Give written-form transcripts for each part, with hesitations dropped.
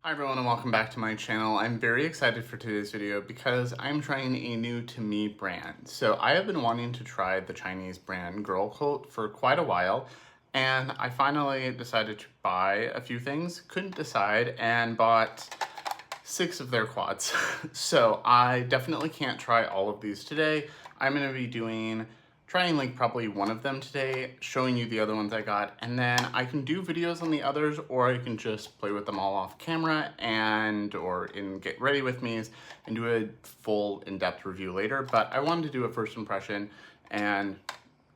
Hi everyone and welcome back to my channel. I'm very excited for today's video because I'm trying a new to me brand. So I have been wanting to try the Chinese brand GirlCult for quite a while, and I finally decided to buy a few things, couldn't decide, and bought 6 of their quads. So I definitely can't try all of these today. I'm going to be trying like probably one of them today, showing you the other ones I got, and then I can do videos on the others, or I can just play with them all off camera or in Get Ready With Me's and do a full in-depth review later. But I wanted to do a first impression and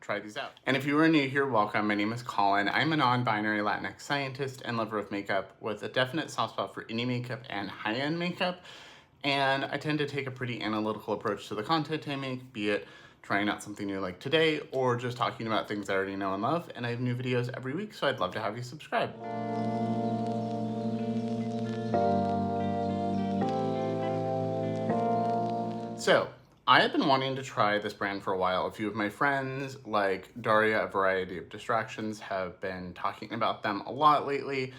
try these out. And if you are new here, welcome. My name is Colin. I'm a non-binary Latinx scientist and lover of makeup with a definite soft spot for indie makeup and high-end makeup. And I tend to take a pretty analytical approach to the content I make, be it trying out something new like today, or just talking about things I already know and love. And I have new videos every week, so I'd love to have you subscribe. So, I have been wanting to try this brand for a while. A few of my friends, like Daria, A Variety of Distractions, have been talking about them a lot lately.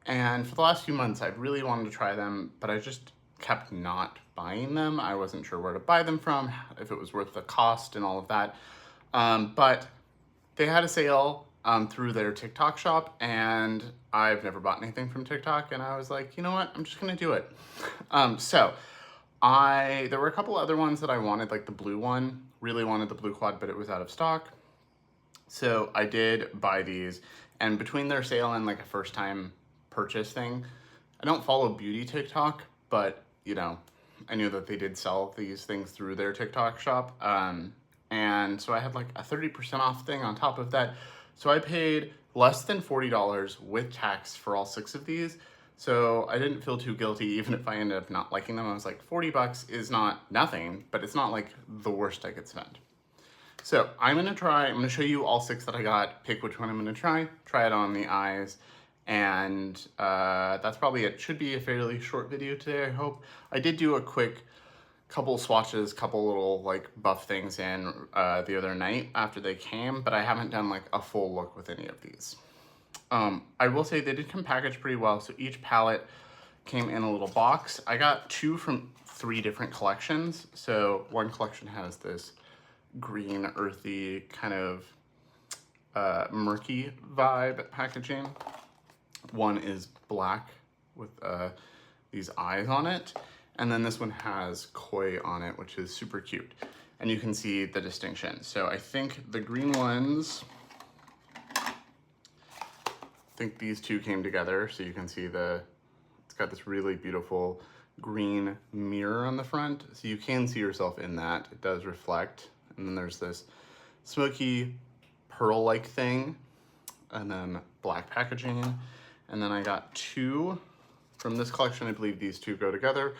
And for the last few months, I've really wanted to try them, but I just kept not buying them. I wasn't sure where to buy them from, if it was worth the cost and all of that. But they had a sale through their TikTok shop, and I've never bought anything from TikTok, and I was like, you know what, I'm just gonna do it. There were a couple other ones that I wanted, like the blue one, really wanted the blue quad, but it was out of stock. So I did buy these, and between their sale and like a first time purchase thing, I don't follow beauty TikTok, but you know, I knew that they did sell these things through their TikTok shop. And so I had like a 30% off thing on top of that. So I paid less than $40 with tax for all 6 of these. So I didn't feel too guilty, even if I ended up not liking them. I was like, 40 bucks is not nothing, but it's not like the worst I could spend. So I'm gonna show you all 6 that I got, pick which one I'm gonna try it on the eyes, and that's probably it. Should be a fairly short video today, I hope. I did do a quick couple swatches, couple little like buff things in the other night after they came, but I haven't done like a full look with any of these. I will say they did come packaged pretty well, so each palette came in a little box. I got 2 from 3 different collections. So one collection has this green, earthy, kind of murky vibe packaging. One is black with these eyes on it. And then this one has koi on it, which is super cute. And you can see the distinction. So I think the green ones, I think these 2 came together. So you can see it's got this really beautiful green mirror on the front. So you can see yourself in that. It does reflect. And then there's this smoky pearl-like thing, and then black packaging. And then I got 2 from this collection. I believe these 2 go together.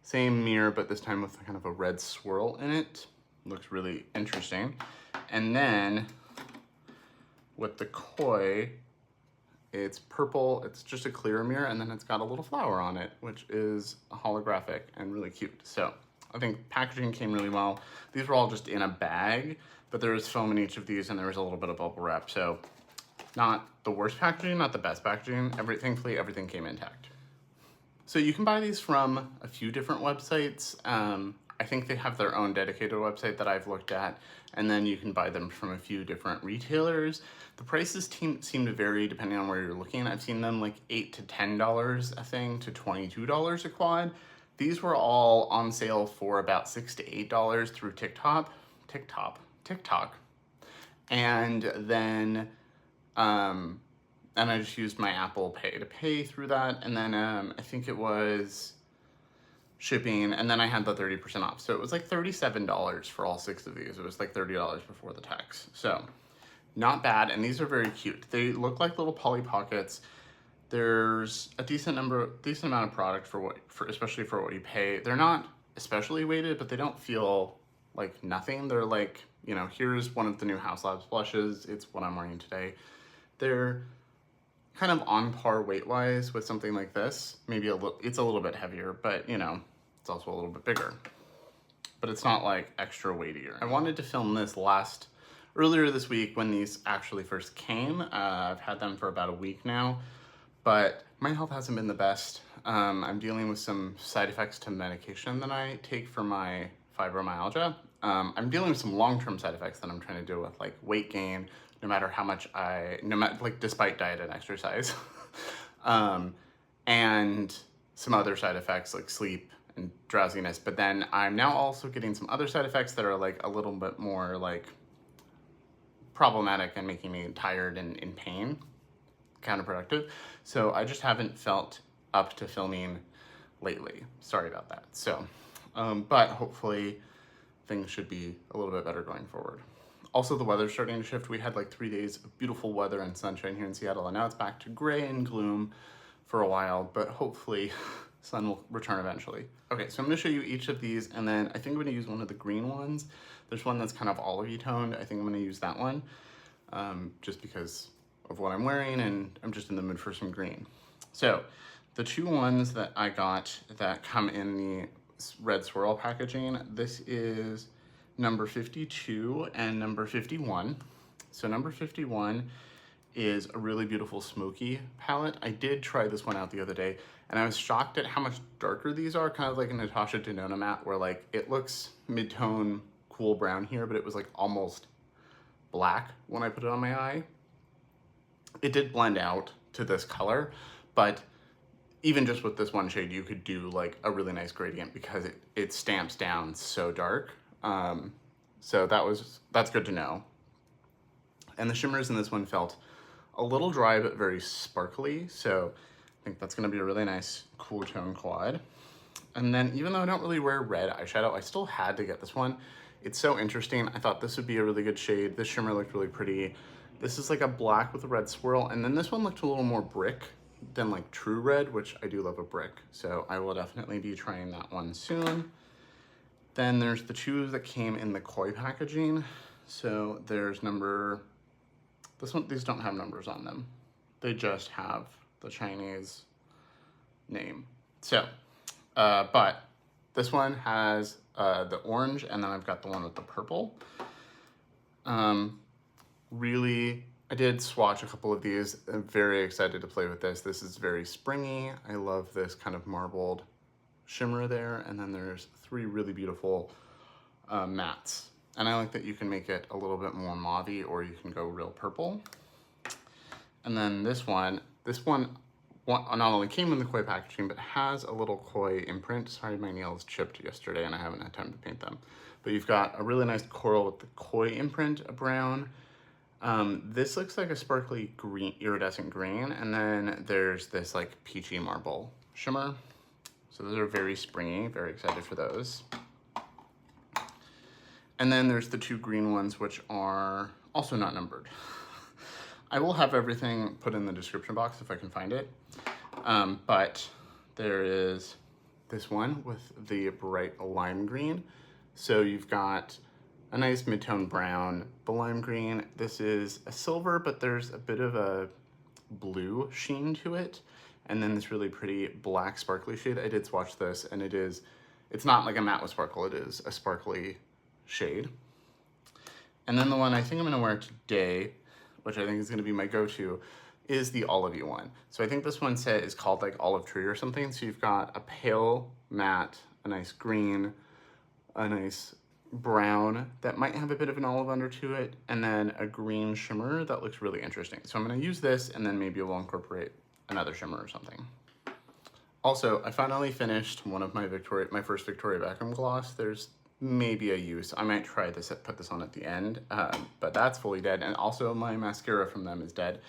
Same mirror, but this time with kind of a red swirl in it. Looks really interesting. And then with the koi, it's purple. It's just a clear mirror, and then it's got a little flower on it, which is holographic and really cute. So I think packaging came really well. These were all just in a bag, but there was foam in each of these, and there was a little bit of bubble wrap. So not the worst packaging, not the best packaging. Thankfully, everything came intact. So you can buy these from a few different websites. I think they have their own dedicated website that I've looked at, and then you can buy them from a few different retailers. The prices seem to vary depending on where you're looking. I've seen them like $8 to $10 a thing to $22 a quad. These were all on sale for about $6 to $8 through TikTok. And then, and I just used my Apple Pay to pay through that. And then I think it was shipping, and then I had the 30% off. So it was like $37 for all 6 of these. It was like $30 before the tax. So not bad, and these are very cute. They look like little Polly Pockets. There's a decent amount of product especially for what you pay. They're not especially weighted, but they don't feel like nothing. They're like, you know, here's one of the new Haus Labs blushes. It's what I'm wearing today. They're kind of on par weight-wise with something like this. Maybe it's a little bit heavier, but you know, it's also a little bit bigger. But it's not like extra weightier. I wanted to film this earlier this week when these actually first came. I've had them for about a week now, but my health hasn't been the best. I'm dealing with some side effects to medication that I take for my fibromyalgia. I'm dealing with some long-term side effects that I'm trying to deal with, like weight gain, no matter how much like despite diet and exercise. And some other side effects like sleep and drowsiness. But then I'm now also getting some other side effects that are like a little bit more like problematic and making me tired and in pain, counterproductive. So I just haven't felt up to filming lately. Sorry about that. So, but hopefully things should be a little bit better going forward. Also, the weather's starting to shift. We had like 3 days of beautiful weather and sunshine here in Seattle, and now it's back to gray and gloom for a while, but hopefully sun will return eventually. Okay, so I'm gonna show you each of these, and then I think I'm gonna use one of the green ones. There's one that's kind of olivey toned. I think I'm gonna use that one, just because of what I'm wearing, and I'm just in the mood for some green. So, the two ones that I got that come in the red swirl packaging, this is number 52 and number 51. So number 51 is a really beautiful smoky palette. I did try this one out the other day, and I was shocked at how much darker these are, kind of like a Natasha Denona matte, where like it looks mid-tone cool brown here, but it was like almost black when I put it on my eye. It did blend out to this color, but even just with this one shade, you could do like a really nice gradient because it stamps down so dark. So that's good to know. And the shimmers in this one felt a little dry, but very sparkly. So I think that's gonna be a really nice cool tone quad. And then even though I don't really wear red eyeshadow, I still had to get this one. It's so interesting. I thought this would be a really good shade. This shimmer looked really pretty. This is like a black with a red swirl. And then this one looked a little more brick than like true red, which I do love a brick. So I will definitely be trying that one soon. Then there's the two that came in the koi packaging. So there's these don't have numbers on them. They just have the Chinese name. So, but this one has the orange, and then I've got the one with the purple. Really, I did swatch a couple of these. I'm very excited to play with this. This is very springy. I love this kind of marbled shimmer there. And then there's 3 really beautiful mattes. And I like that you can make it a little bit more mauvey, or you can go real purple. And then this one not only came in the koi packaging, but has a little koi imprint. Sorry, my nails chipped yesterday and I haven't had time to paint them. But you've got a really nice coral with the koi imprint, a brown. This looks like a sparkly green, iridescent green. And then there's this like peachy marble shimmer. So those are very springy, very excited for those. And then there's the 2 green ones, which are also not numbered. I will have everything put in the description box if I can find it. But there is this one with the bright lime green. So you've got a nice mid-tone brown, the lime green. This is a silver, but there's a bit of a blue sheen to it. And then this really pretty black sparkly shade. I did swatch this, and it's not like a matte with sparkle, it is a sparkly shade. And then the one I think I'm gonna wear today, which I think is gonna be my go-to, is the olivey one. So I think this one is called like Olive Tree or something. So you've got a pale matte, a nice green, a nice brown that might have a bit of an olive under to it, and then a green shimmer that looks really interesting. So I'm gonna use this, and then maybe we'll incorporate another shimmer or something. Also, I finally finished one of my first Victoria Beckham gloss. There's maybe a use. I might try this, put this on at the end, but that's fully dead. And also my mascara from them is dead.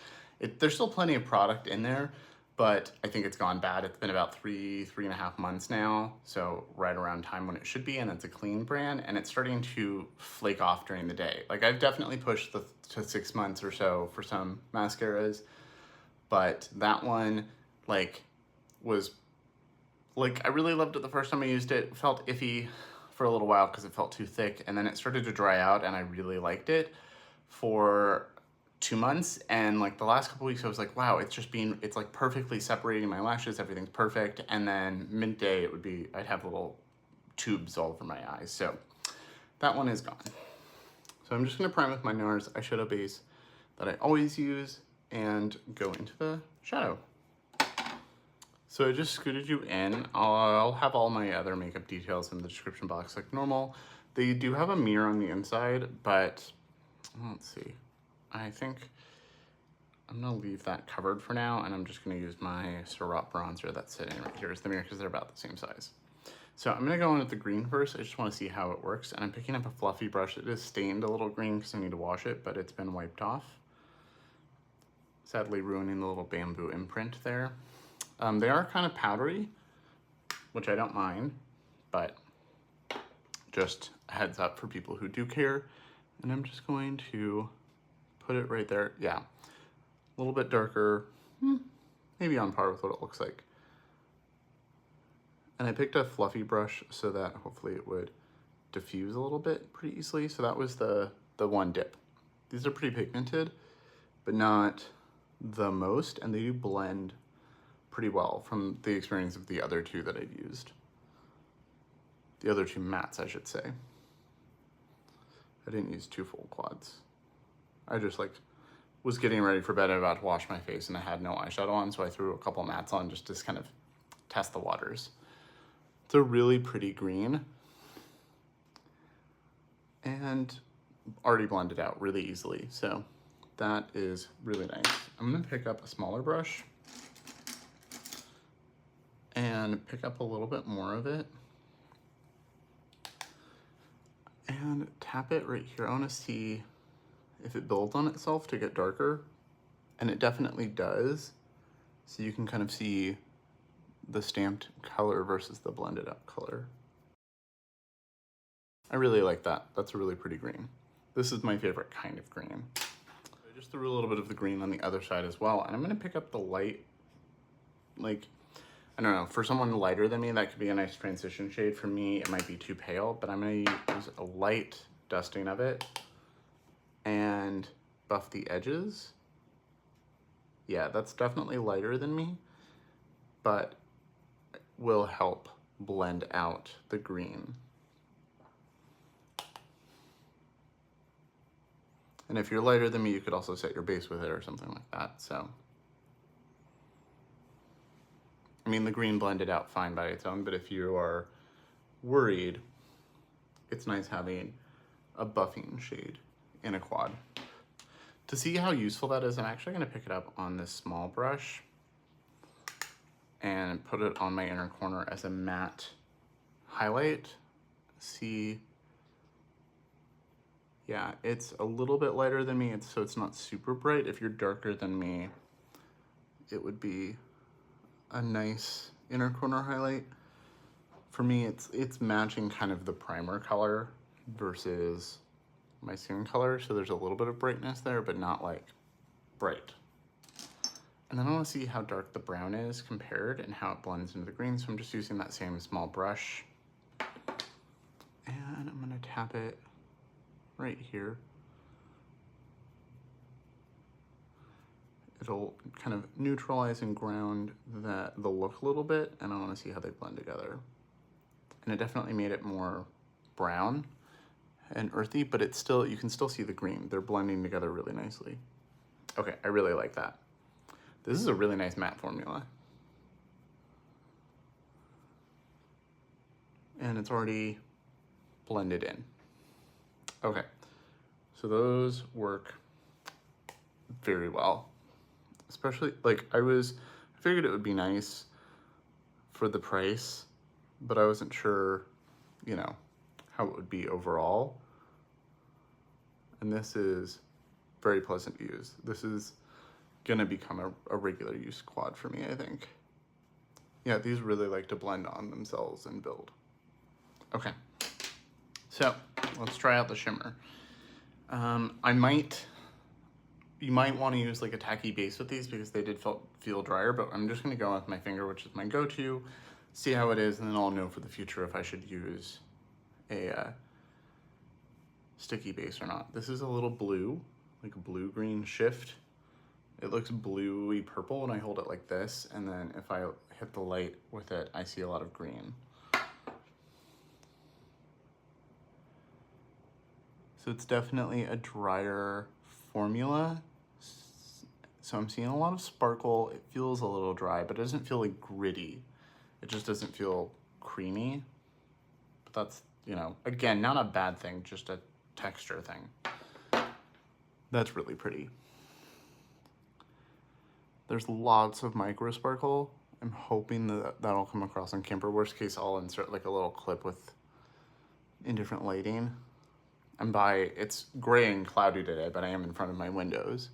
There's still plenty of product in there, but I think it's gone bad. It's been about 3.5 months now. So right around time when it should be, and it's a clean brand, and it's starting to flake off during the day. Like I've definitely pushed to 6 months or so for some mascaras, but that one was I really loved it the first time I used it. It felt iffy for a little while because it felt too thick, and then it started to dry out, and I really liked it for 2 months. And like the last couple weeks I was like, wow, it's like perfectly separating my lashes, everything's perfect. And then midday I'd have little tubes all over my eyes. So that one is gone. So I'm just gonna prime with my NARS eyeshadow base that I always use and go into the shadow. So I just scooted you in. I'll have all my other makeup details in the description box like normal. They do have a mirror on the inside, but let's see. I think I'm gonna leave that covered for now, and I'm just gonna use my Surratt bronzer that's sitting right here as the mirror because they're about the same size. So I'm gonna go in with the green first. I just wanna see how it works. And I'm picking up a fluffy brush. It is stained a little green because I need to wash it, but it's been wiped off. Sadly ruining the little bamboo imprint there. They are kind of powdery, which I don't mind, but just a heads up for people who do care. And I'm just going to put it right there. Yeah, a little bit darker, maybe on par with what it looks like. And I picked a fluffy brush so that hopefully it would diffuse a little bit pretty easily. So that was the one dip. These are pretty pigmented, but not the most, and they do blend pretty well from the experience of the other two that I've used. The other two mattes, I should say. I didn't use 2 full quads. I just was getting ready for bed, about to wash my face, and I had no eyeshadow on, so I threw a couple mattes on just to kind of test the waters. It's a really pretty green and already blended out really easily, so that is really nice. I'm gonna pick up a smaller brush and pick up a little bit more of it and tap it right here. I wanna see if it builds on itself to get darker, and it definitely does. So you can kind of see the stamped color versus the blended out color. I really like that. That's a really pretty green. This is my favorite kind of green. I just threw a little bit of the green on the other side as well, and I'm gonna pick up the light, I don't know, for someone lighter than me, that could be a nice transition shade. For me, it might be too pale, but I'm gonna use a light dusting of it and buff the edges. Yeah, that's definitely lighter than me, but will help blend out the green. And if you're lighter than me, you could also set your base with it or something like that, so. I mean, the green blended out fine by its own, but if you are worried, it's nice having a buffing shade in a quad. To see how useful that is, I'm actually gonna pick it up on this small brush and put it on my inner corner as a matte highlight. See, yeah, it's a little bit lighter than me, so it's not super bright. If you're darker than me, it would be a nice inner corner highlight. For me, it's matching kind of the primer color versus my skin color, so there's a little bit of brightness there, but not like bright. And then I want to see how dark the brown is compared and how it blends into the green, so I'm just using that same small brush. And I'm going to tap it right here. It'll kind of neutralize and ground the look a little bit, and I want to see how they blend together. And it definitely made it more brown and earthy, but it's still, you can still see the green. They're blending together really nicely. Okay, I really like that. This is a really nice matte formula. And it's already blended in. Okay, so those work very well. Especially, I figured it would be nice for the price, but I wasn't sure, how it would be overall. And this is very pleasant to use. This is gonna become a regular use quad for me, I think. Yeah, these really like to blend on themselves and build. Okay, so let's try out the shimmer. You might want to use a tacky base with these because they did feel drier, but I'm just gonna go with my finger, which is my go-to, see how it is, and then I'll know for the future if I should use a sticky base or not. This is a little blue, like a blue-green shift. It looks bluey purple when I hold it like this, and then if I hit the light with it, I see a lot of green. So it's definitely a drier formula, So I'm seeing a lot of sparkle. It feels a little dry, but it doesn't feel like gritty. It just doesn't feel creamy. But that's, you know, again, not a bad thing, just a texture thing. That's really pretty. There's lots of micro sparkle. I'm hoping that that'll come across on camera. Worst case, I'll insert like a little clip with in different lighting. And it's gray and cloudy today, but I am in front of my windows.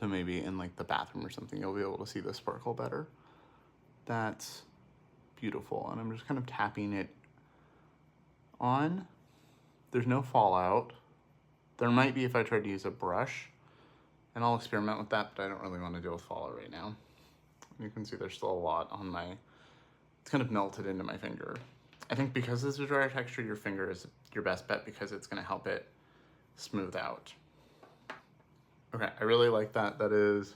So maybe in like the bathroom or something, you'll be able to see the sparkle better. That's beautiful. And I'm just kind of tapping it on. There's no fallout. There might be if I tried to use a brush, and I'll experiment with that, but I don't really want to deal with fallout right now. You can see there's still a lot on it's kind of melted into my finger. I think because it's a drier texture, your finger is your best bet because it's going to help it smooth out. Okay, I really like that. That is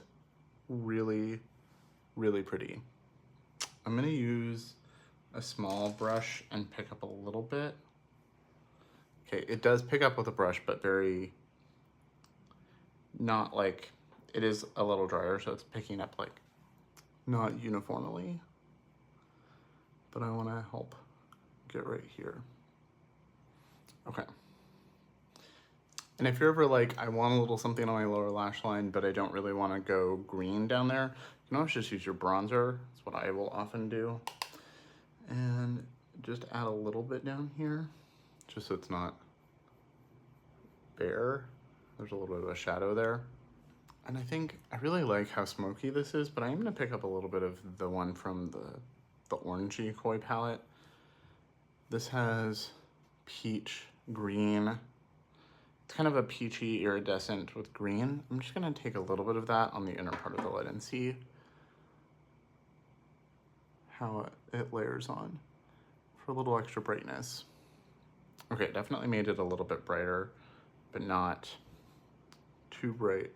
really, really pretty. I'm going to use a small brush and pick up a little bit. Okay, it does pick up with a brush, but very, not like, it is a little drier, so it's picking up like not uniformly. But I want to help get right here. Okay. And if you're ever like, I want a little something on my lower lash line, but I don't really want to go green down there, you can always just use your bronzer. That's what I will often do. And just add a little bit down here, just so it's not bare. There's a little bit of a shadow there. And I think I really like how smoky this is, but I am gonna pick up a little bit of the one from the orangey koi palette. This has peach, green. It's kind of a peachy iridescent with green. I'm just gonna take a little bit of that on the inner part of the lid and see how it layers on for a little extra brightness. Okay, definitely made it a little bit brighter, but not too bright.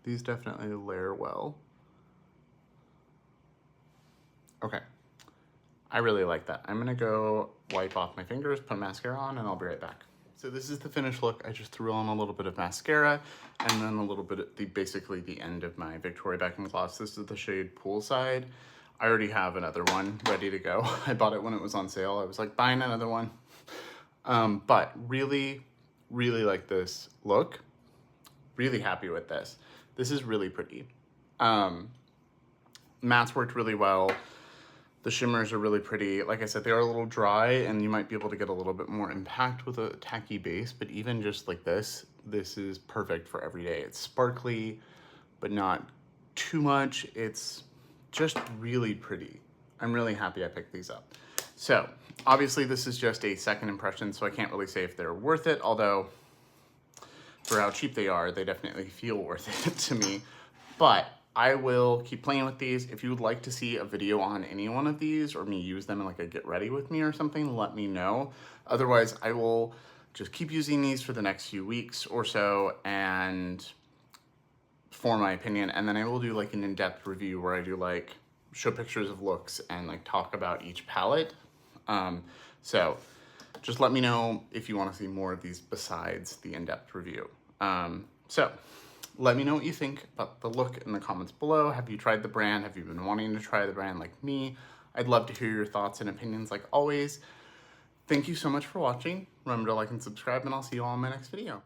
These definitely layer well. Okay, I really like that. I'm gonna go wipe off my fingers, put mascara on, and I'll be right back. So this is the finished look. I just threw on a little bit of mascara and then a little bit at basically the end of my Victoria Beckham gloss. This is the shade Poolside. I already have another one ready to go. I bought it when it was on sale. I was like buying another one. But really, really like this look. Really happy with this. This is really pretty. Mattes worked really well. The shimmers are really pretty. Like I said, they are a little dry and you might be able to get a little bit more impact with a tacky base, but even just like this is perfect for every day. It's sparkly, but not too much. It's just really pretty. I'm really happy I picked these up. So obviously this is just a second impression, so I can't really say if they're worth it, although for how cheap they are, they definitely feel worth it to me. But I will keep playing with these. If you would like to see a video on any one of these or me use them in like a get ready with me or something, let me know. Otherwise, I will just keep using these for the next few weeks or so and form my opinion. And then I will do like an in-depth review where I do like show pictures of looks and like talk about each palette. So just let me know if you want to see more of these besides the in-depth review. So let me know what you think about the look in the comments below. Have you tried the brand? Have you been wanting to try the brand like me? I'd love to hear your thoughts and opinions like always. Thank you so much for watching. Remember to like and subscribe, and I'll see you all in my next video.